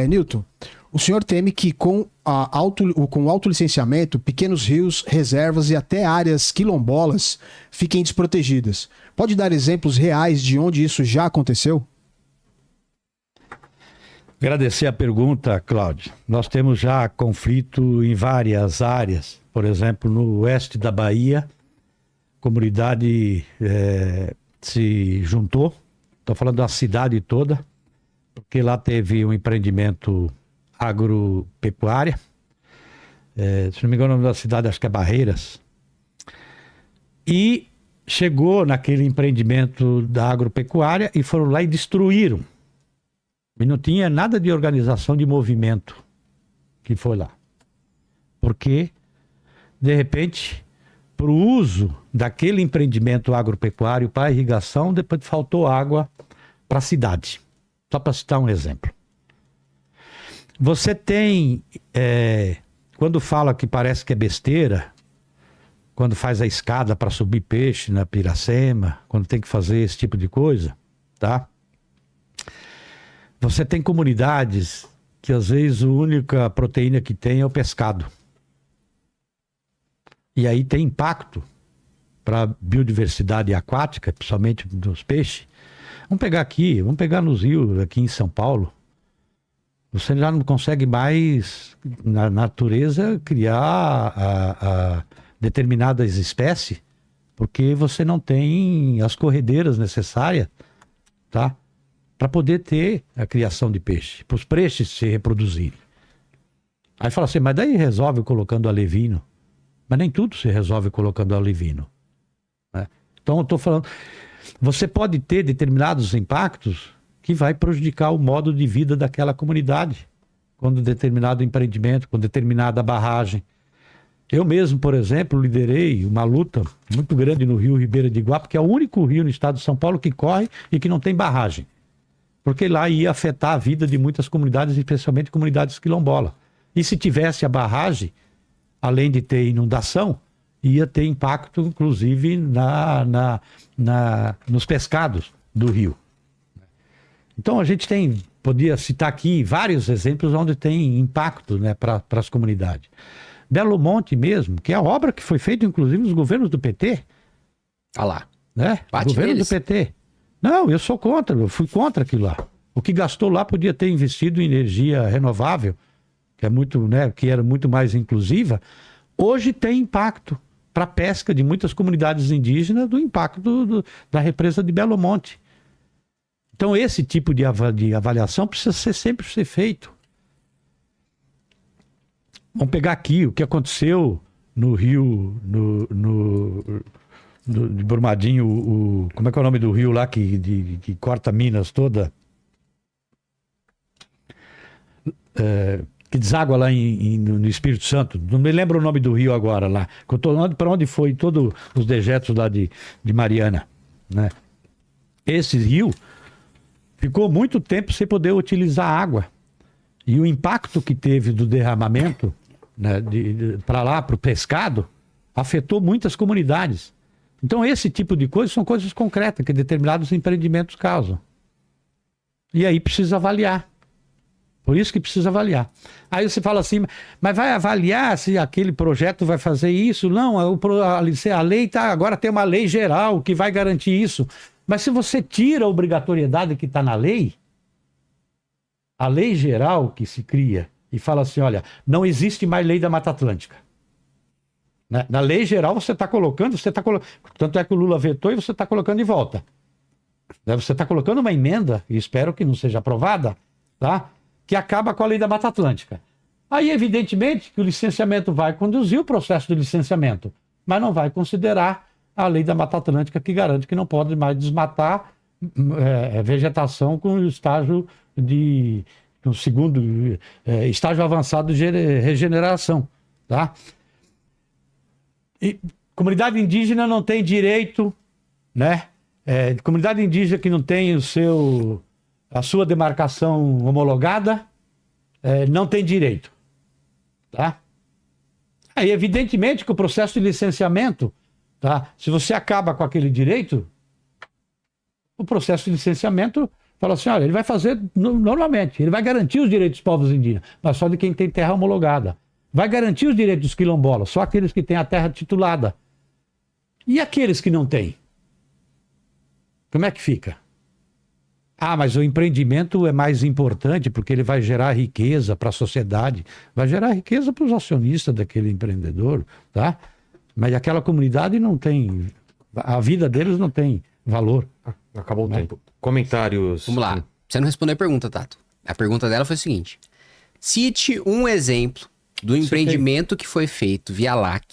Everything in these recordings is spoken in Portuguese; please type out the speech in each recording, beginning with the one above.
Newton, o senhor teme que com o autolicenciamento, pequenos rios, reservas e até áreas quilombolas fiquem desprotegidas. Pode dar exemplos reais de onde isso já aconteceu? Agradecer a pergunta, Cláudio. Nós temos já conflito em várias áreas. Por exemplo, no oeste da Bahia, a comunidade se juntou. Estou falando da cidade toda, porque lá teve um empreendimento agropecuária. Se não me engano, o nome da cidade acho que é Barreiras. E chegou naquele empreendimento da agropecuária e foram lá e destruíram. E não tinha nada de organização de movimento que foi lá. Porque, de repente, para o uso daquele empreendimento agropecuário para irrigação, depois faltou água para a cidade. Só para citar um exemplo. Você tem, quando fala que parece que é besteira, quando faz a escada para subir peixe na Piracema, quando tem que fazer esse tipo de coisa, tá? Você tem comunidades que às vezes a única proteína que tem é o pescado. E aí tem impacto para a biodiversidade aquática, principalmente dos peixes. Vamos pegar nos rios aqui em São Paulo. Você já não consegue mais, na natureza, criar determinadas espécies, porque você não tem as corredeiras necessárias, tá? Para poder ter a criação de peixe, para os peixes se reproduzirem. Aí fala assim, mas daí resolve colocando alevino. Mas nem tudo se resolve colocando alevino, né? Então eu estou falando, você pode ter determinados impactos que vai prejudicar o modo de vida daquela comunidade, quando determinado empreendimento, com determinada barragem. Eu mesmo, por exemplo, liderei uma luta muito grande no rio Ribeira de Iguape, que é o único rio no estado de São Paulo que corre e que não tem barragem. Porque lá ia afetar a vida de muitas comunidades, especialmente comunidades quilombolas. E se tivesse a barragem, além de ter inundação, ia ter impacto, inclusive, nos pescados do rio. Então a gente podia citar aqui vários exemplos onde tem impacto, né, para as comunidades. Belo Monte mesmo, que é a obra que foi feita, inclusive, nos governos do PT. Olha lá. Né? Governo do PT. Não, eu sou contra, eu fui contra aquilo lá. O que gastou lá podia ter investido em energia renovável, que é muito, né, que era muito mais inclusiva. Hoje tem impacto para a pesca de muitas comunidades indígenas do impacto da represa de Belo Monte. Então esse tipo de avaliação precisa sempre ser feito. Vamos pegar aqui o que aconteceu no rio, de Brumadinho, como é que é o nome do rio lá que corta Minas toda? Que deságua lá no Espírito Santo. Não me lembro o nome do rio agora lá. Para onde foi todos os dejetos lá de Mariana, né? Esse rio ficou muito tempo sem poder utilizar água. E o impacto que teve do derramamento, né, para lá, para o pescado, afetou muitas comunidades. Então esse tipo de coisa são coisas concretas que determinados empreendimentos causam. E aí precisa avaliar. Por isso que precisa avaliar. Aí você fala assim, mas vai avaliar se aquele projeto vai fazer isso? Não, a lei agora tem uma lei geral que vai garantir isso. Mas se você tira a obrigatoriedade que está na lei, a lei geral que se cria e fala assim, olha, não existe mais lei da Mata Atlântica. Na lei geral você está colocando, tanto é que o Lula vetou e você está colocando de volta. Você está colocando uma emenda, e espero que não seja aprovada, tá? Que acaba com a lei da Mata Atlântica. Aí, evidentemente, que o licenciamento vai conduzir o processo de licenciamento, mas não vai considerar a lei da Mata Atlântica que garante que não pode mais desmatar vegetação com o estágio no segundo estágio avançado de regeneração, tá? E comunidade indígena não tem direito, né? Comunidade indígena que não tem a sua demarcação homologada, não tem direito, tá? Aí, evidentemente, que o processo de licenciamento, tá? Se você acaba com aquele direito, o processo de licenciamento Fala assim, olha, ele vai fazer normalmente, ele vai garantir os direitos dos povos indígenas, mas só de quem tem terra homologada. Vai garantir os direitos dos quilombolas, só aqueles que têm a terra titulada. E aqueles que não têm? Como é que fica? Ah, mas o empreendimento é mais importante porque ele vai gerar riqueza para a sociedade, vai gerar riqueza para os acionistas daquele empreendedor, tá? Mas aquela comunidade não tem, a vida deles não tem valor. Acabou o tempo. Comentários. Vamos lá. Você não respondeu a pergunta, Tato. A pergunta dela foi o seguinte. Cite um exemplo do empreendimento que foi feito via LAC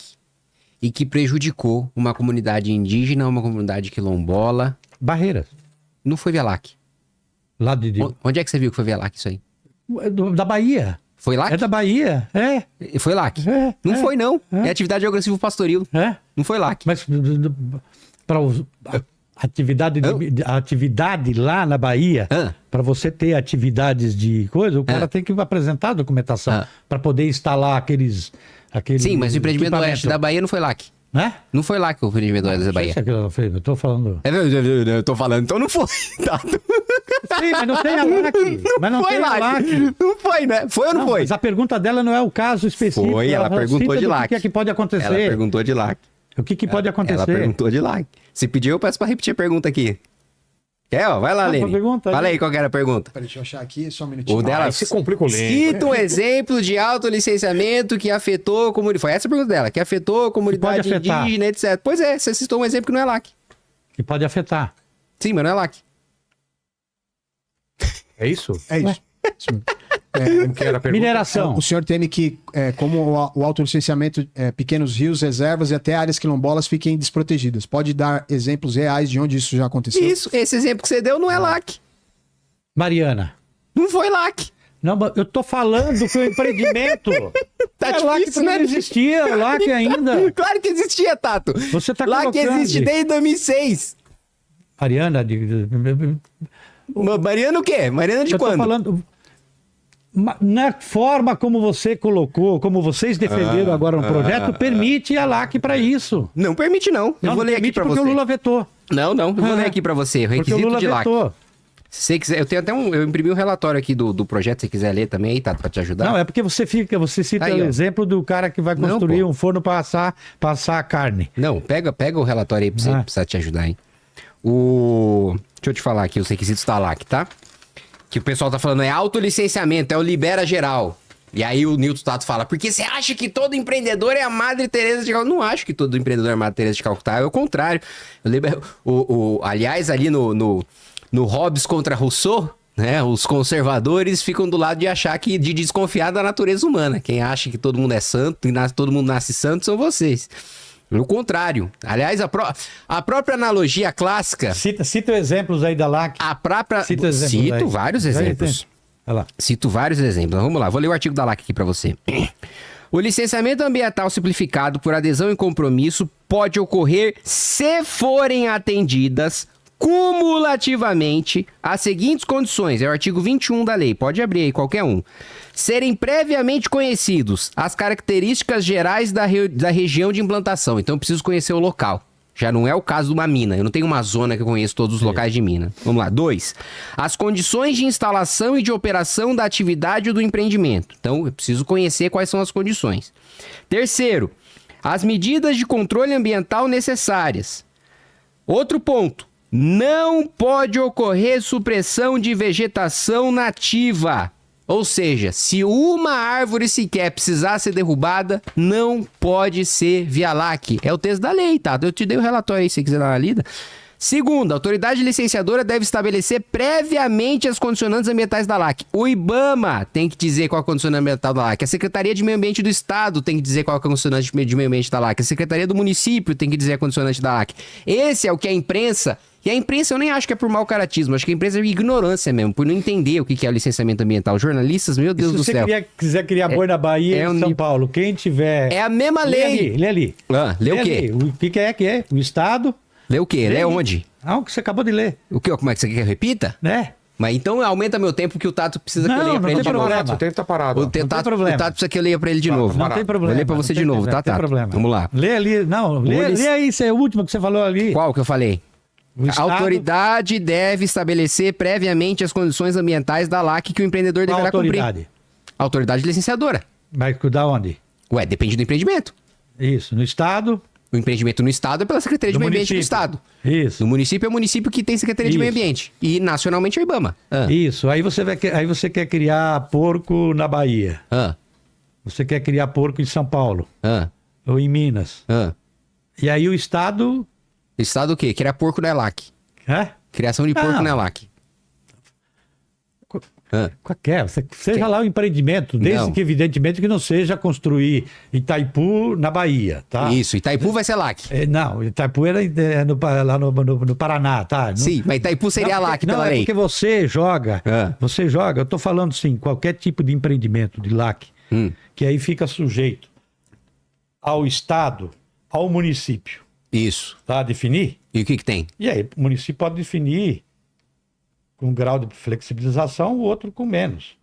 e que prejudicou uma comunidade indígena, uma comunidade quilombola. Barreiras. Não foi via LAC. Lá de... Onde é que você viu que foi via LAC isso aí? Da Bahia. Foi LAC? É da Bahia, é. Foi LAC? Não foi, não. É atividade geográfica pastoril. Não foi LAC. Mas para a atividade lá na Bahia, para você ter atividades de coisa, o cara tem que apresentar a documentação para poder instalar aqueles Sim, mas o empreendimento do oeste da Bahia não foi LAC. Né? Não foi lá que o empreendimento do oeste da Bahia. Eu tô falando. Eu tô falando, então não foi. Sim, mas não tem a LAC. Mas não foi tem a LAC. Não foi, né? Foi ou não foi? Mas a pergunta dela não é o caso específico. Foi, ela perguntou de LAC. O que é que pode acontecer? Ela perguntou de LAC. O que pode acontecer? Ela perguntou de LAC. Se pediu, eu peço pra repetir a pergunta aqui. Quer, ó? Vai lá, Lene. Fala aí qual que era a pergunta. Peraí, deixa eu achar aqui, só um minutinho. O dela se complica o Lene. Cita um exemplo de autolicenciamento que afetou a comunidade. Foi essa a pergunta dela. Que afetou a comunidade indígena, etc. Pois é, você citou um exemplo que não é LAC. Que pode afetar. Sim, mas não é LAC. É isso? É isso. Que era a pergunta? Mineração. O senhor teme que, como o autolicenciamento, pequenos rios, reservas e até áreas quilombolas fiquem desprotegidas. Pode dar exemplos reais de onde isso já aconteceu? Isso, esse exemplo que você deu não é LAC. Mariana. Não foi LAC. Não, eu tô falando que o empreendimento. Tá LAC difícil, né? não existia, LAC ainda. Claro que existia, Tato. Você tá LAC colocando. existe desde 2006. Mariana, Mariana o quê? Mariana de eu tô quando? falando. Na forma como você colocou, como vocês defenderam agora no projeto, permite a LAC para isso. Não permite, não. Eu vou ler aqui pra porque você. o Lula vetou. Não. Eu vou ler aqui pra você. O Porque o requisito Lula de LAC. vetou. Se você quiser, eu tenho até eu imprimi um relatório aqui do projeto, se você quiser ler também aí, Tato, pra te ajudar. Não, é porque você cita Aí, o ó. exemplo do cara que vai Não, construir pô. um forno para assar a carne. Não, pega o relatório aí pra você precisar te ajudar, hein? Deixa eu te falar aqui os requisitos da LAC, tá? Que o pessoal tá falando é autolicenciamento, é o libera geral. E aí o Nilton Tato fala, porque você acha que todo empreendedor é a Madre Teresa de Calcutá? Não acho que todo empreendedor é a Madre Teresa de Calcutá, é o contrário. Aliás, ali no Hobbes contra Rousseau, né, os conservadores ficam do lado de achar de desconfiar da natureza humana. Quem acha que todo mundo é santo e todo mundo nasce santo são vocês. O contrário. Aliás, a própria analogia clássica... Cita exemplos aí da LAC. Cito vários exemplos. Olha lá. Cito vários exemplos. Vamos lá, vou ler o artigo da LAC aqui para você. O licenciamento ambiental simplificado por adesão e compromisso pode ocorrer se forem atendidas cumulativamente as seguintes condições. É o artigo 21 da lei, pode abrir aí qualquer um. Serem previamente conhecidos as características gerais da região de implantação. Então eu preciso conhecer o local. Já não é o caso de uma mina. Eu não tenho uma zona que eu conheço todos os locais de mina. Vamos lá. 2. As condições de instalação e de operação da atividade ou do empreendimento. Então, eu preciso conhecer quais são as condições. 3. As medidas de controle ambiental necessárias. Outro ponto. Não pode ocorrer supressão de vegetação nativa. Ou seja, se uma árvore sequer precisar ser derrubada, não pode ser via LAC. É o texto da lei, tá? Eu te dei o relatório aí, se você quiser dar uma lida. 2. A autoridade licenciadora deve estabelecer previamente as condicionantes ambientais da LAC. O IBAMA tem que dizer qual é a condicionante ambiental da LAC. A Secretaria de Meio Ambiente do Estado tem que dizer qual é a condicionante de meio ambiente da LAC. A Secretaria do Município tem que dizer a condicionante da LAC. Esse é o que a imprensa... E a imprensa eu nem acho que é por mau caratismo, acho que a imprensa é ignorância mesmo, por não entender o que é o licenciamento ambiental. Jornalistas, meu Deus do céu. Se você quiser criar boi na Bahia e São Paulo, quem tiver... É a mesma lei. Lê ali. Lê o quê? O que é? O Estado... Lê o quê? Lê onde? O que você acabou de ler. O quê? Como é que você quer que eu repita? Né? Mas então aumenta meu tempo que o Tato precisa que eu leia pra ele de novo. O tempo tá parado. O Tato precisa que eu leia pra ele de novo. Não tem problema. Vou ler pra você de novo, tá, Tato? Não tem problema. Vamos lá. Lê ali. Não, lê aí, esse é o último que você falou ali. Qual que eu falei? O A Estado, autoridade deve estabelecer previamente as condições ambientais da LAC que o empreendedor qual deverá cumprir. autoridade? Autoridade licenciadora. Vai cuidar onde? Ué, depende do empreendimento. Isso, no Estado, O empreendimento no Estado é pela Secretaria de Do Meio Ambiente do município. Estado. isso. No município é o município que tem Secretaria de Meio Isso. Ambiente. E nacionalmente é o IBAMA. Isso, aí você quer criar porco na Bahia. Ah, Você quer criar porco em São Paulo ah, ou em Minas. ah. E aí o Estado... Estado o quê? Criar porco na ELAC. É? Criação de porco Não. na ELAC. Ah. Qualquer, seja lá o empreendimento, desde Não. que evidentemente que não seja construir Itaipu na Bahia, tá? Isso, Itaipu vai ser LAC. Não, Itaipu era lá no Paraná, tá? Não- Sim, mas Itaipu seria a não, LAC não, pela é lei. porque você joga, Ah. eu tô falando assim, qualquer tipo de empreendimento de LAC, que aí fica sujeito ao Estado, ao município, Isso. tá? Definir? E o que tem? E aí o município pode definir com um grau de flexibilização, o outro com menos.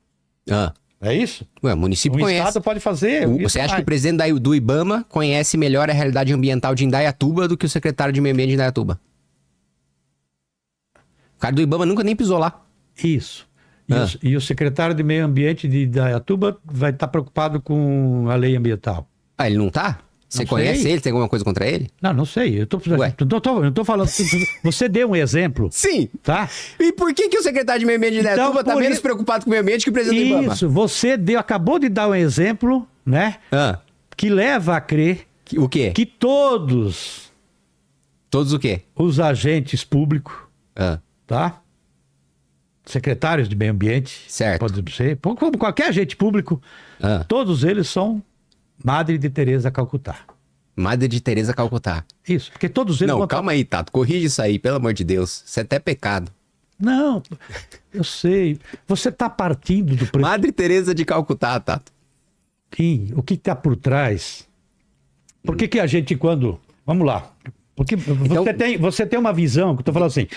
Ah. É isso? Ué, o município O conhece. Estado pode fazer. isso Você acha vai. que o presidente do IBAMA conhece melhor a realidade ambiental de Indaiatuba do que o secretário de Meio Ambiente de Indaiatuba? O cara do IBAMA nunca nem pisou lá. Isso. Ah. E o secretário de Meio Ambiente de Indaiatuba vai estar preocupado com a lei ambiental. Ah, ele não tá? Você Não conhece sei. ele? Tem alguma coisa contra ele? Não sei. Eu Ué. não tô falando. Você deu um exemplo, Sim. tá? E por que, que o secretário de Meio Ambiente de Então, Indaiatuba tá por menos isso- preocupado com o meio ambiente que o presidente do IBAMA? Isso, acabou de dar um exemplo, né? Ah, Que leva a crer o quê? que todos Todos o quê? os agentes públicos, Ah, tá? Secretários de Meio Ambiente, Certo. pode ser, como qualquer agente público, ah. todos eles são Madre de Teresa Calcutá. Madre de Teresa Calcutá. Isso, porque todos eles Não, vão calma aí, Tato. Corrige isso aí, pelo amor de Deus. Isso é até pecado. Não, eu sei. Você está partindo do Madre Teresa de Calcutá, Tato. pressuposto. O que está por trás? Por que a gente, quando. Vamos lá. Porque Então- você tem uma visão, que eu estou falando assim,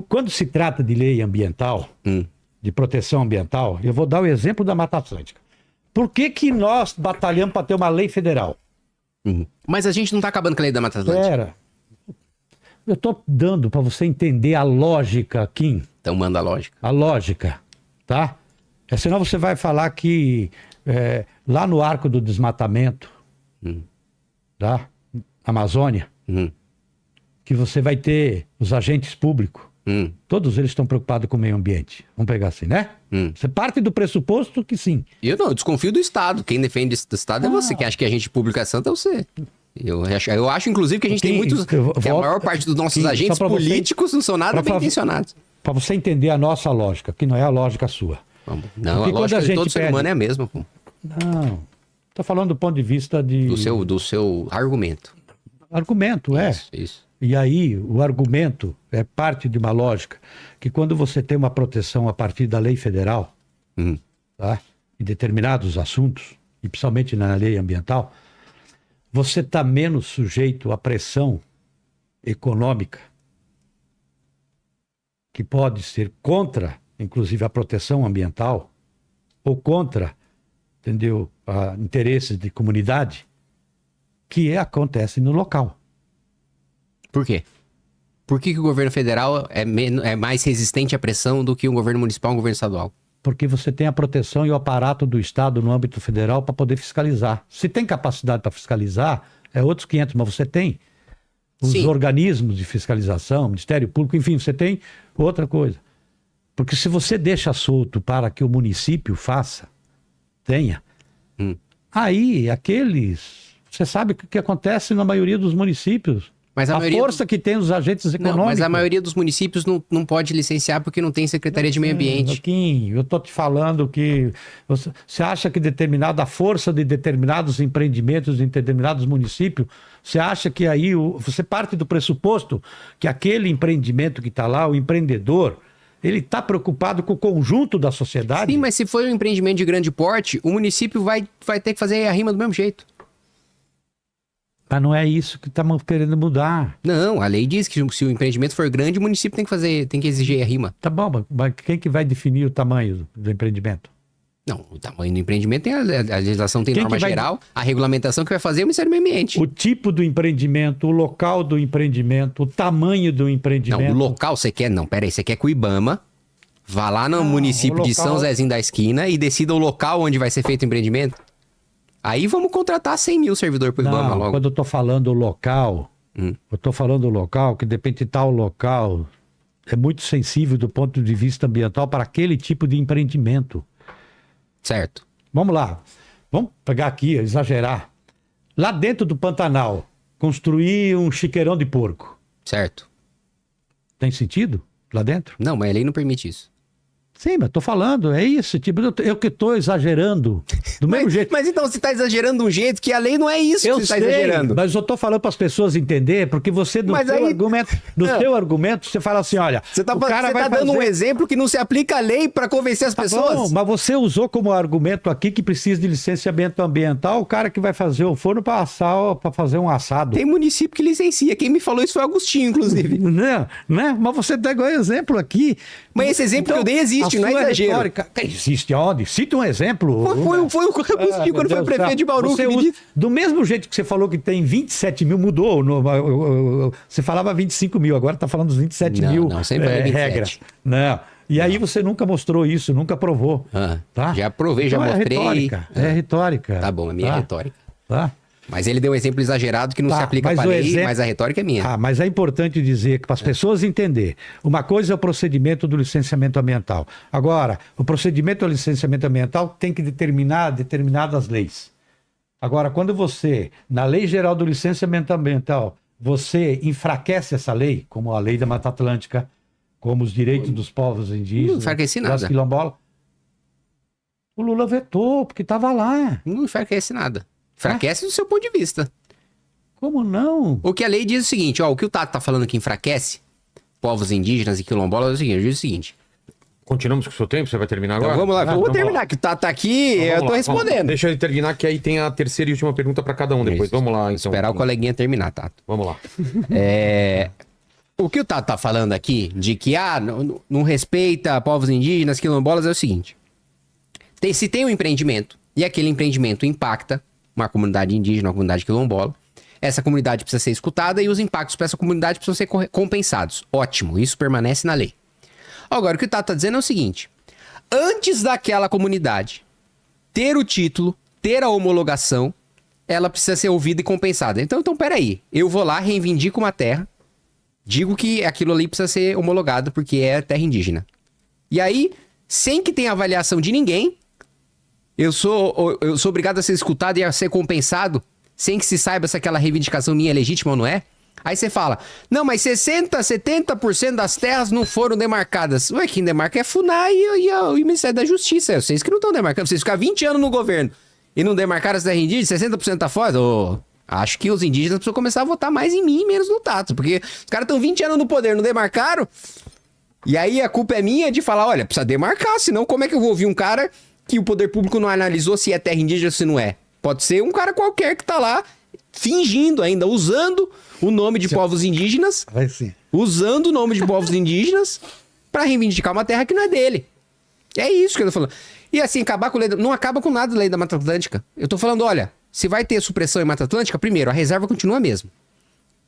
quando se trata de lei ambiental, de proteção ambiental, eu vou dar o exemplo da Mata Atlântica. Por que nós batalhamos para ter uma lei federal? Mas a gente não tá acabando com a lei da Mata Atlântica. Espera. Eu estou dando para você entender a lógica, Kim. Então manda a lógica. A lógica, tá? Senão você vai falar que lá no arco do desmatamento, tá? Amazônia, que você vai ter os agentes públicos, todos eles estão preocupados com o meio ambiente. Vamos pegar assim, né? Você parte do pressuposto que sim. Eu desconfio do Estado. Quem defende o Estado é você. Quem acha que a gente pública é santa é você. Eu acho, inclusive, que a gente tem muitos. Que a maior parte dos nossos Kim, agentes só pra você- políticos não são nada pra bem fazer- intencionados. Para você entender a nossa lógica, que não é a lógica sua. Não, Porque a quando lógica a de gente todo ser pede- humano é a mesma, pô. Não. Estou falando do ponto de vista de... Do seu argumento. Argumento, é. Isso. E aí, o argumento é parte de uma lógica que quando você tem uma proteção a partir da lei federal, tá? Em determinados assuntos, e principalmente na lei ambiental, você está menos sujeito à pressão econômica que pode ser contra, inclusive, a proteção ambiental ou contra, entendeu, interesses de comunidade que acontece no local. Por quê? Por que o governo federal é mais resistente à pressão do que um governo municipal e um governo estadual? Porque você tem a proteção e o aparato do Estado no âmbito federal para poder fiscalizar. Se tem capacidade para fiscalizar, é outros 500, mas você tem os Sim. organismos de fiscalização, Ministério Público, enfim, você tem outra coisa. Porque se você deixa solto para que o município faça, tenha, aí aqueles... Você sabe o que acontece na maioria dos municípios. Mas a A maioria força que tem os agentes econômicos. Não, mas a maioria dos municípios não pode licenciar porque não tem Secretaria de Meio Ambiente. Kim, eu tô te falando que você acha que a força de determinados empreendimentos em determinados municípios, você acha que aí você parte do pressuposto que aquele empreendimento que está lá, o empreendedor, ele está preocupado com o conjunto da sociedade? Sim, mas se for um empreendimento de grande porte, o município vai ter que fazer a rima do mesmo jeito. Mas não é isso que estamos querendo mudar. Não, a lei diz que se o empreendimento for grande, o município tem que exigir a rima. Tá bom, mas quem que vai definir o tamanho do empreendimento? Não, o tamanho do empreendimento tem a legislação, tem Quem norma que vai- geral, a regulamentação que vai fazer é o Ministério do Meio Ambiente. O tipo do empreendimento, o local do empreendimento, o tamanho do Não, empreendimento. o local você quer, não, peraí, você quer que o IBAMA vá lá no município o de local- São Zezinho da Esquina e decida o local onde vai ser feito o empreendimento? Aí vamos contratar 100 mil servidores pro IBAMA Não, logo. quando eu tô falando local, eu tô falando local, que depende de tal local, é muito sensível do ponto de vista ambiental para aquele tipo de empreendimento. Certo. Vamos lá, vamos pegar aqui, exagerar. Lá dentro do Pantanal, construir um chiqueirão de porco. Certo. Tem sentido? Lá dentro? Não, mas a lei não permite isso. Sim, mas tô falando, é isso. Tipo, eu que tô exagerando. Do mesmo jeito. Mas então você tá exagerando de um jeito que a lei não é isso Eu que você sei, tá exagerando. mas eu tô falando para as pessoas entender, porque você, no Mas seu aí- argumento, no Não. seu argumento, você fala assim, olha, Você tá, o cara você vai tá dando fazer... um exemplo que não se aplica à lei pra convencer as Tá pessoas. bom, mas você usou como argumento aqui que precisa de licenciamento ambiental o cara que vai fazer o forno para assar, para fazer um assado. Tem município que licencia. Quem me falou isso foi o Agostinho, inclusive. Né? Mas você pegou exemplo aqui. Mas esse exemplo que eu dei existe, a não é sua exagero. retórica- Existe aonde? Cita um exemplo. Foi o Agostinho Ah, meu quando foi Deus do prefeito céu. de Bauru Você que me usa- disse. Do mesmo jeito que você falou que tem 27 mil, mudou. Você falava 25 mil, agora está falando dos 27 Não, mil não, sempre é 27. regra. Não. E aí você nunca mostrou isso, nunca provou. Ah, Tá? já provei, já Então mostrei. É retórica. É retórica. Tá bom, é minha tá? retórica. Tá? Mas ele deu um exemplo exagerado que não Tá, se aplica mas pra o lei, exemplo- mas a retórica é minha. Ah, mas é importante dizer que para as pessoas entenderem, uma coisa é o procedimento do licenciamento ambiental. Agora, o procedimento do licenciamento ambiental tem que determinar determinadas leis. Agora, quando você, na Lei Geral do Licenciamento Ambiental, você enfraquece essa lei, como a Lei da Mata Atlântica, como os direitos dos povos indígenas, Não enfraqueci das nada. quilombolas, o Lula vetou, porque estava lá. Não enfraquece nada. Enfraquece do seu ponto de vista. Como não? O que a lei diz é o seguinte, ó, o que o Tato tá falando que enfraquece povos indígenas e quilombolas é o seguinte, diz o seguinte. Continuamos com o seu tempo? Você vai terminar agora? Então vamos lá, Então vou vamos terminar, lá. que o Tato tá aqui, Então eu vamos tô lá, respondendo. Deixa ele terminar, que aí tem a terceira e última pergunta para cada um depois. Isso. Vamos lá, então. Esperar o coleguinha terminar, Tato. Vamos lá. O que o Tato tá falando aqui, de que não respeita povos indígenas, quilombolas, é o seguinte. Se tem um empreendimento, e aquele empreendimento impacta uma comunidade indígena, uma comunidade quilombola, essa comunidade precisa ser escutada e os impactos para essa comunidade precisam ser compensados. Ótimo, isso permanece na lei. Agora, o que o Tato tá dizendo é o seguinte. Antes daquela comunidade ter o título, ter a homologação, ela precisa ser ouvida e compensada. Então peraí, eu vou lá, reivindico uma terra, digo que aquilo ali precisa ser homologado porque é terra indígena. E aí, sem que tenha avaliação de ninguém, eu sou obrigado a ser escutado e a ser compensado, sem que se saiba se aquela reivindicação minha é legítima ou não é. Aí você fala, não, mas 70% das terras não foram demarcadas. Ué, quem demarca é a FUNAI e o Ministério da Justiça. Vocês que não estão demarcando. Vocês ficam 20 anos no governo e não demarcaram as terras indígenas, 60% tá fora. Ô, acho que os indígenas precisam começar a votar mais em mim e menos no Tato. Porque os caras estão 20 anos no poder, não demarcaram. E aí a culpa é minha de falar, olha, precisa demarcar, senão como é que eu vou ouvir um cara que o poder público não analisou se é terra indígena ou se não é? Pode ser um cara qualquer que tá lá fingindo ainda, usando o nome de povos indígenas, Vai sim. usando o nome de povos indígenas pra reivindicar uma terra que não é dele. É isso que eu tô falando. E assim, acabar com lei, não acaba com nada a lei da Mata Atlântica. Eu tô falando, olha, se vai ter supressão em Mata Atlântica, primeiro, a reserva continua a mesma.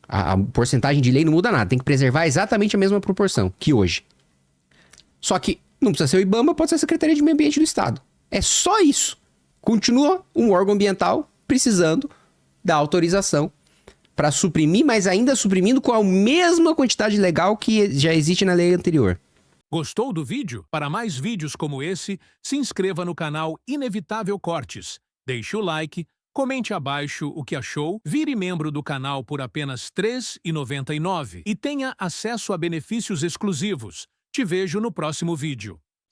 A porcentagem de lei não muda nada, tem que preservar exatamente a mesma proporção que hoje. Só que não precisa ser o IBAMA, pode ser a Secretaria de Meio Ambiente do Estado. É só isso. Continua um órgão ambiental precisando da autorização para suprimir, mas ainda suprimindo com a mesma quantidade legal que já existe na lei anterior. Gostou do vídeo? Para mais vídeos como esse, se inscreva no canal Inevitável Cortes, deixe o like, comente abaixo o que achou, vire membro do canal por apenas R$ 3,99 e tenha acesso a benefícios exclusivos. Te vejo no próximo vídeo.